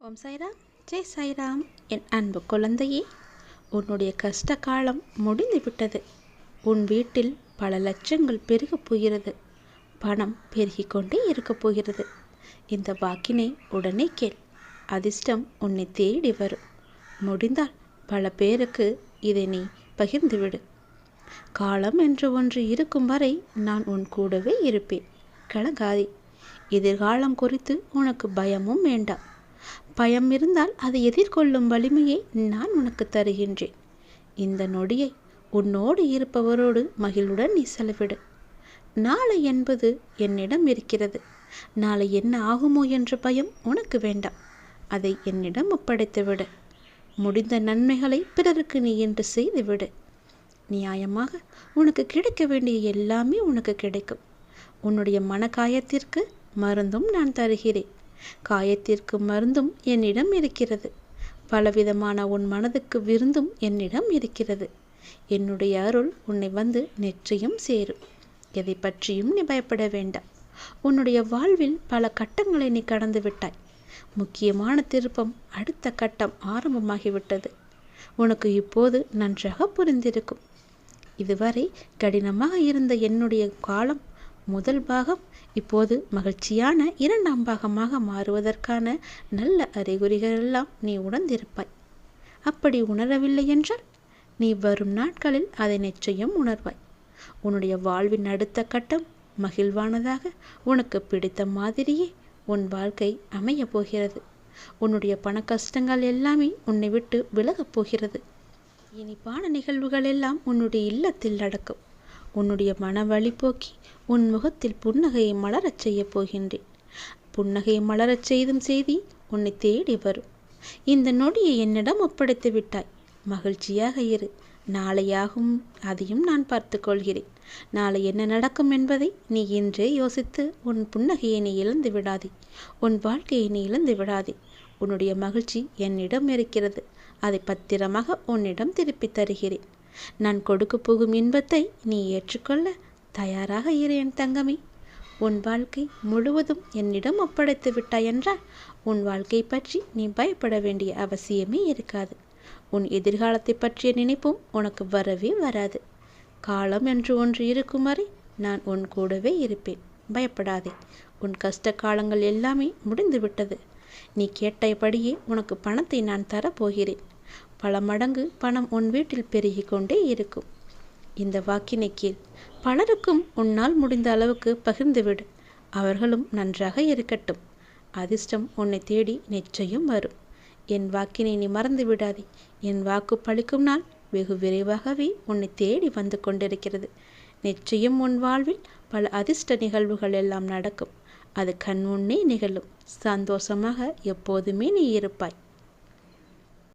ஓம் சாய்ராம், ஜெய் சாய்ராம். என் அன்பு குழந்தையே, உன்னுடைய கஷ்ட காலம் முடிந்து விட்டது. உன் வீட்டில் பல லட்சங்கள் பெருகப் போகிறது. பணம் பெருகிக் கொண்டே இருக்கப் போகிறது. இந்த வாக்கினை உடனே கேள். அதிர்ஷ்டம் உன்னை தேடி வரும். முடிந்தால் பல பேருக்கு இதை நீ பகிர்ந்துவிடு. காலம் என்று ஒன்று இருக்கும் வரை நான் உன் கூடவே இருப்பேன். கலங்காதே. எதிர்காலம் குறித்து உனக்கு பயமும் வேண்டாம். பயம் இருந்தால் அதை எதிர்கொள்ளும் வலிமையை நான் உனக்கு தருகின்றேன். இந்த நொடியை உன்னோடு இருப்பவரோடு மகிழ்வுடன் நீ செலவிடு. நாளை என்பது என்னிடம் இருக்கிறது. நாளை என்ன ஆகுமோ என்ற பயம் உனக்கு வேண்டாம். அதை என்னிடம் ஒப்படைத்துவிடு. முடிந்த நன்மைகளை பிறருக்கு நீ என்று செய்துவிடு. நியாயமாக உனக்கு கிடைக்க வேண்டிய எல்லாமே உனக்கு கிடைக்கும். உன்னுடைய மனக்காயத்திற்கு மருந்தும் நான் தருகிறேன். காயத்திற்கு மருந்தும் என்னிடம் இருக்கிறது. பலவிதமான உன் மனதுக்கு விருந்தும் என்னிடம் இருக்கிறது. என்னுடைய அருள் உன்னை வந்து நிச்சயம் சேரும். எதை பற்றியும் நீ பயப்பட வேண்டாம். உன்னுடைய வாழ்வில் பல கட்டங்களை நீ கடந்து விட்டாய். முக்கியமான திருப்பம் அடுத்த கட்டம் ஆரம்பமாகிவிட்டது. உனக்கு இப்போது நன்றாக புரிந்திருக்கும். இதுவரை கடினமாக இருந்த என்னுடைய காலம் முதல் பாகம் இப்போது மகிழ்ச்சியான இரண்டாம் பாகமாக மாறுவதற்கான நல்ல அறிகுறிகளெல்லாம் நீ உணர்ந்திருப்பாய். அப்படி உணரவில்லை என்றால் நீ வரும் நாட்களில் அதை நிச்சயம் உணர்வாய். உன்னுடைய வாழ்வின் அடுத்த கட்டம் மகிழ்வானதாக உனக்கு பிடித்த மாதிரியே உன் வாழ்க்கை அமைய போகிறது. உன்னுடைய பண கஷ்டங்கள் எல்லாமே உன்னை விட்டு விலகப் போகிறது. இனிப்பான நிகழ்வுகள் எல்லாம் உன்னுடைய இல்லத்தில் நடக்கும். உன்னுடைய மனவழி போக்கி உன் முகத்தில் புன்னகையை மலரச் செய்ய போகின்றேன். புன்னகையை மலரச் செய்தும் செய்தி உன்னை தேடி வரும். இந்த நொடியை என்னிடம் ஒப்படைத்து விட்டாய். மகிழ்ச்சியாக இரு. நாளையாகும் அதையும் நான் பார்த்து கொள்கிறேன். நாளை என்ன நடக்கும் என்பதை நீ இன்றே யோசித்து உன் புன்னகையை நீ இழந்து விடாதே. உன் வாழ்க்கையை நீ இழந்து விடாதே. உன்னுடைய மகிழ்ச்சி என்னிடம் இருக்கிறது. அதை பத்திரமாக உன்னிடம் திருப்பி தருகிறேன். நான் கொடுக்க போகும் இன்பத்தை நீ ஏற்றுக்கொள்ள தயாராக இரு என் தங்கமே. உன் வாழ்க்கை முழுவதும் என்னிடம் ஒப்படைத்து விட்டாய் என்றால் உன் வாழ்க்கை பற்றி நீ பயப்பட வேண்டிய அவசியமே இருக்காது. உன் எதிர்காலத்தை பற்றிய நினைப்பும் உனக்கு வரவே வராது. காலம் என்று ஒன்று இருக்கும் வரை நான் உன் கூடவே இருப்பேன். பயப்படாதே. உன் கஷ்ட காலங்கள் எல்லாமே முடிந்து விட்டது. நீ கேட்டபடியே உனக்கு பணத்தை நான் தரப்போகிறேன். பல மடங்கு பணம் உன் வீட்டில் பெருகி கொண்டே இருக்கும். இந்த வாக்கினை கீழ். பலருக்கும் உன்னால் முடிந்த அளவுக்கு பகிர்ந்துவிடு. அவர்களும் நன்றாக இருக்கட்டும். அதிர்ஷ்டம் உன்னை தேடி நிச்சயம் வரும். என் வாக்கினை நீ மறந்து விடாதே. என் வாக்கு பழிக்கும் நாள் வெகு விரைவாகவே உன்னை தேடி வந்து கொண்டிருக்கிறது. நிச்சயம் உன் வாழ்வில் பல அதிர்ஷ்ட நிகழ்வுகள் எல்லாம் நடக்கும். அது கண் முன்னே நிகழும். சந்தோஷமாக எப்போதுமே நீ இருப்பாய்.